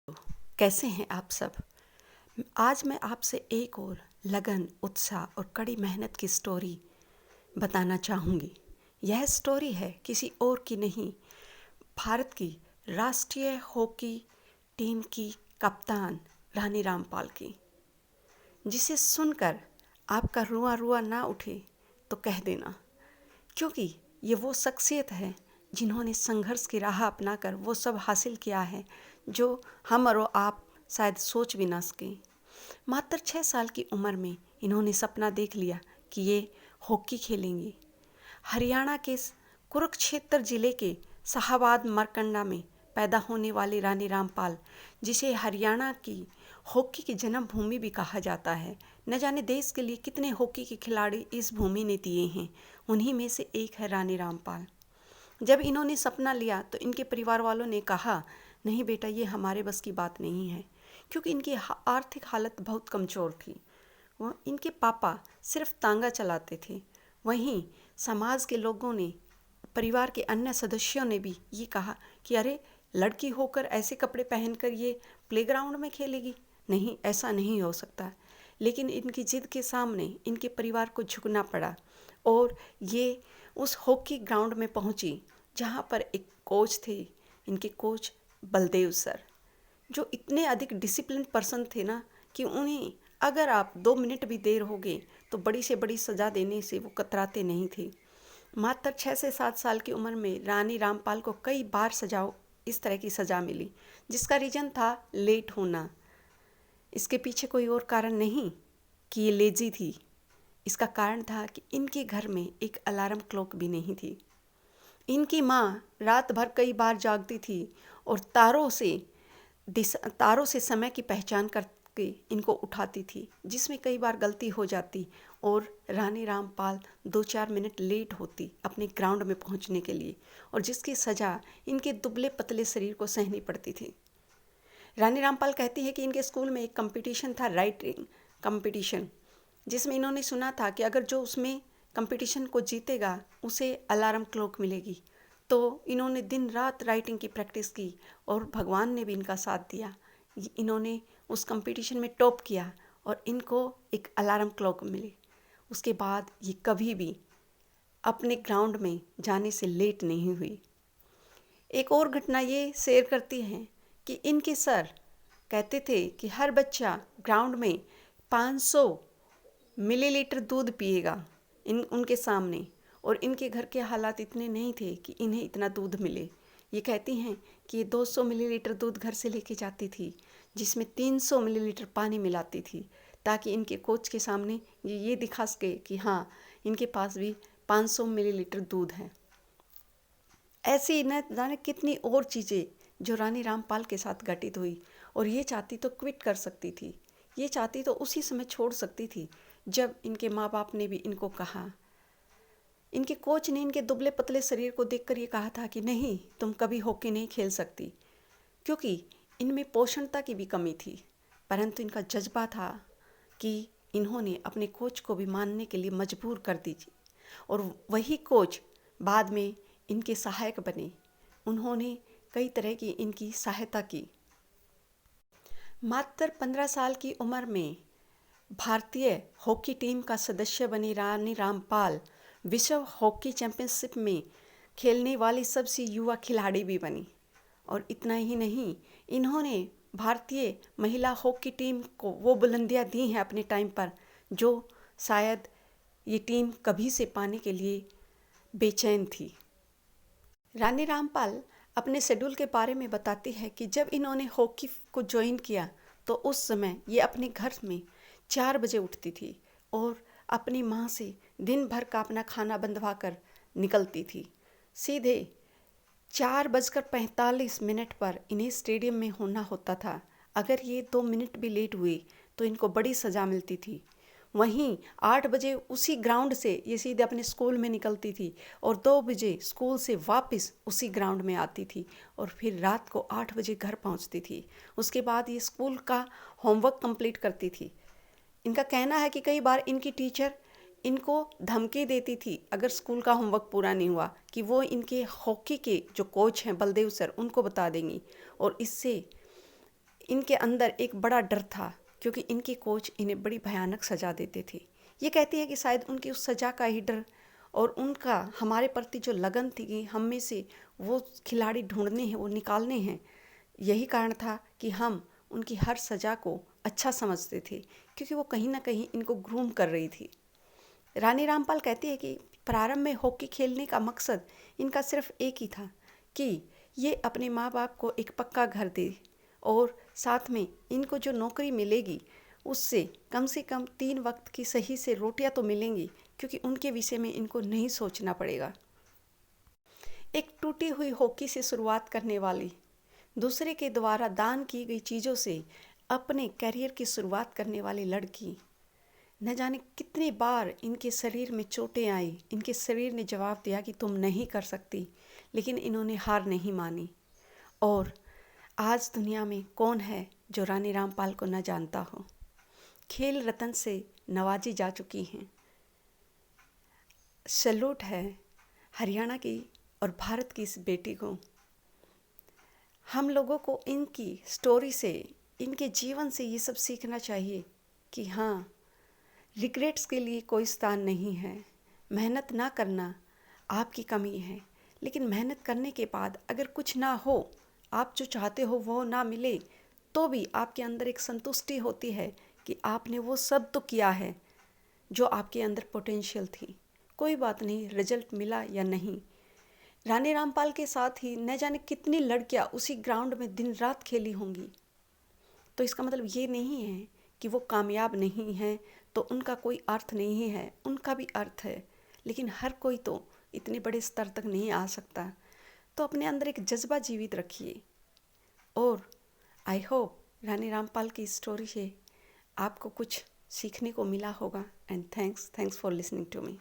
कैसे हैं आप सब। आज मैं आपसे एक और लगन, उत्साह और कड़ी मेहनत की स्टोरी बताना चाहूँगी। यह स्टोरी है किसी और की नहीं, भारत की राष्ट्रीय हॉकी टीम की कप्तान रानी रामपाल की, जिसे सुनकर आपका रुआ रुआ ना उठे तो कह देना, क्योंकि ये वो शख्सियत है जिन्होंने संघर्ष की राह अपनाकर वो सब हासिल किया है जो हम और आप शायद सोच भी ना सकें। मात्र 6 साल की उम्र में इन्होंने सपना देख लिया कि ये हॉकी खेलेंगी। हरियाणा के कुरुक्षेत्र जिले के शाहाबाद मरकंडा में पैदा होने वाली रानी रामपाल, जिसे हरियाणा की हॉकी की जन्मभूमि भी कहा जाता है, न जाने देश के लिए कितने हॉकी के खिलाड़ी इस भूमि ने दिए हैं, उन्हीं में से एक है रानी रामपाल। जब इन्होंने सपना लिया तो इनके परिवार वालों ने कहा, नहीं बेटा, ये हमारे बस की बात नहीं है, क्योंकि इनकी आर्थिक हालत बहुत कमज़ोर थी। वो इनके पापा सिर्फ तांगा चलाते थे। वहीं समाज के लोगों ने, परिवार के अन्य सदस्यों ने भी ये कहा कि अरे, लड़की होकर ऐसे कपड़े पहनकर ये प्लेग्राउंड में खेलेगी, नहीं, ऐसा नहीं हो सकता। लेकिन इनकी जिद के सामने इनके परिवार को झुकना पड़ा और ये उस हॉकी ग्राउंड में पहुंची जहां पर एक कोच थे, इनके कोच बलदेव सर, जो इतने अधिक डिसिप्लिन पर्सन थे ना कि उन्हें अगर आप 2 मिनट भी देर हो गए तो बड़ी से बड़ी सज़ा देने से वो कतराते नहीं थे। मात्र 6 से 7 साल की उम्र में रानी रामपाल को कई बार इस तरह की सज़ा मिली, जिसका रीज़न था लेट होना। इसके पीछे कोई और कारण नहीं कि ये लेजी थी। इसका कारण था कि इनके घर में एक अलार्म क्लॉक भी नहीं थी। इनकी माँ रात भर कई बार जागती थी और तारों से समय की पहचान करके इनको उठाती थी, जिसमें कई बार गलती हो जाती और रानी रामपाल 2-4 मिनट लेट होती अपने ग्राउंड में पहुंचने के लिए, और जिसकी सज़ा इनके दुबले पतले शरीर को सहनी पड़ती थी। रानी रामपाल कहती है कि इनके स्कूल में एक कंपटीशन था, राइटिंग कंपटीशन, जिसमें इन्होंने सुना था कि अगर जो उसमें कंपटीशन को जीतेगा उसे अलार्म क्लॉक मिलेगी। तो इन्होंने दिन रात राइटिंग की प्रैक्टिस की और भगवान ने भी इनका साथ दिया। इन्होंने उस कंपटीशन में टॉप किया और इनको एक अलार्म क्लॉक मिली। उसके बाद ये कभी भी अपने ग्राउंड में जाने से लेट नहीं हुई। एक और घटना ये शेयर करती हैं कि इनके सर कहते थे कि हर बच्चा ग्राउंड में 500 मिलीलीटर दूध पिएगा उनके सामने, और इनके घर के हालात इतने नहीं थे कि इन्हें इतना दूध मिले। ये कहती हैं कि 200 मिलीलीटर दूध घर से लेके जाती थी, जिसमें 300 मिलीलीटर पानी मिलाती थी, ताकि इनके कोच के सामने ये दिखा सके कि हाँ, इनके पास भी 500 मिलीलीटर दूध है। ऐसी न जाने कितनी और चीज़ें जो रानी रामपाल के साथ घटित हुई, और ये चाहती तो क्विट कर सकती थी, ये चाहती तो उसी समय छोड़ सकती थी जब इनके माँ बाप ने भी इनको कहा। इनके कोच ने इनके दुबले पतले शरीर को देखकर ये कहा था कि नहीं, तुम कभी हॉकी नहीं खेल सकती, क्योंकि इनमें पोषणता की भी कमी थी। परंतु इनका जज्बा था कि इन्होंने अपने कोच को भी मानने के लिए मजबूर कर दीजिए, और वही कोच बाद में इनके सहायक बने। उन्होंने कई तरह की इनकी सहायता की। मात्र 15 साल की उम्र में भारतीय हॉकी टीम का सदस्य बनी रानी रामपाल विश्व हॉकी चैंपियनशिप में खेलने वाली सबसे युवा खिलाड़ी भी बनी। और इतना ही नहीं, इन्होंने भारतीय महिला हॉकी टीम को वो बुलंदियां दी हैं अपने टाइम पर जो शायद ये टीम कभी से पाने के लिए बेचैन थी। रानी रामपाल अपने शेड्यूल के बारे में बताती है कि जब इन्होंने हॉकी को ज्वाइन किया तो उस समय ये अपने घर में 4 बजे उठती थी और अपनी माँ से दिन भर का अपना खाना बंधवा कर निकलती थी। सीधे 4:45 पर इन्हें स्टेडियम में होना होता था। अगर ये 2 मिनट भी लेट हुए तो इनको बड़ी सज़ा मिलती थी। वहीं 8 बजे उसी ग्राउंड से ये सीधे अपने स्कूल में निकलती थी और 2 बजे स्कूल से वापस उसी ग्राउंड में आती थी और फिर रात को 8 बजे घर पहुंचती थी। उसके बाद ये स्कूल का होमवर्क कंप्लीट करती थी। इनका कहना है कि कई बार इनकी टीचर इनको धमकी देती थी अगर स्कूल का होमवर्क पूरा नहीं हुआ, कि वो इनके हॉकी के जो कोच हैं बलदेव सर, उनको बता देंगी, और इससे इनके अंदर एक बड़ा डर था क्योंकि इनके कोच इन्हें बड़ी भयानक सज़ा देते थे। ये कहती है कि शायद उनकी उस सज़ा का ही डर और उनका हमारे प्रति जो लगन थी कि हम में से वो खिलाड़ी ढूंढने हैं, वो निकालने हैं, यही कारण था कि हम उनकी हर सज़ा को अच्छा समझते थे क्योंकि वो कहीं ना कहीं इनको ग्रूम कर रही थी। रानी रामपाल कहती है कि प्रारंभ में हॉकी खेलने का मकसद इनका सिर्फ एक ही था कि ये अपने माँ बाप को एक पक्का घर दे और साथ में इनको जो नौकरी मिलेगी उससे कम 3 वक्त की सही से रोटियां तो मिलेंगी क्योंकि उनके विषय में इनको नहीं सोचना पड़ेगा। एक टूटी हुई हॉकी से शुरुआत करने वाली, दूसरे के द्वारा दान की गई चीज़ों से अपने करियर की शुरुआत करने वाली लड़की, न जाने कितनी बार इनके शरीर में चोटें आई, इनके शरीर ने जवाब दिया कि तुम नहीं कर सकती, लेकिन इन्होंने हार नहीं मानी। और आज दुनिया में कौन है जो रानी रामपाल को न जानता हो। खेल रत्न से नवाजी जा चुकी हैं। सैल्यूट है हरियाणा की और भारत की इस बेटी को। हम लोगों को इनकी स्टोरी से, इनके जीवन से ये सब सीखना चाहिए कि हाँ, रिग्रेट्स के लिए कोई स्थान नहीं है। मेहनत ना करना आपकी कमी है, लेकिन मेहनत करने के बाद अगर कुछ ना हो, आप जो चाहते हो वो ना मिले, तो भी आपके अंदर एक संतुष्टि होती है कि आपने वो सब तो किया है जो आपके अंदर पोटेंशियल थी। कोई बात नहीं, रिजल्ट मिला या नहीं। रानी रामपाल के साथ ही न जाने कितनी लड़कियां उसी ग्राउंड में दिन रात खेली होंगी। तो इसका मतलब ये नहीं है कि वो कामयाब नहीं है तो उनका कोई अर्थ नहीं है, उनका भी अर्थ है, लेकिन हर कोई तो इतने बड़े स्तर तक नहीं आ सकता। तो अपने अंदर एक जज्बा जीवित रखिए। और आई होप रानी रामपाल की स्टोरी से आपको कुछ सीखने को मिला होगा। And thanks for listening to me.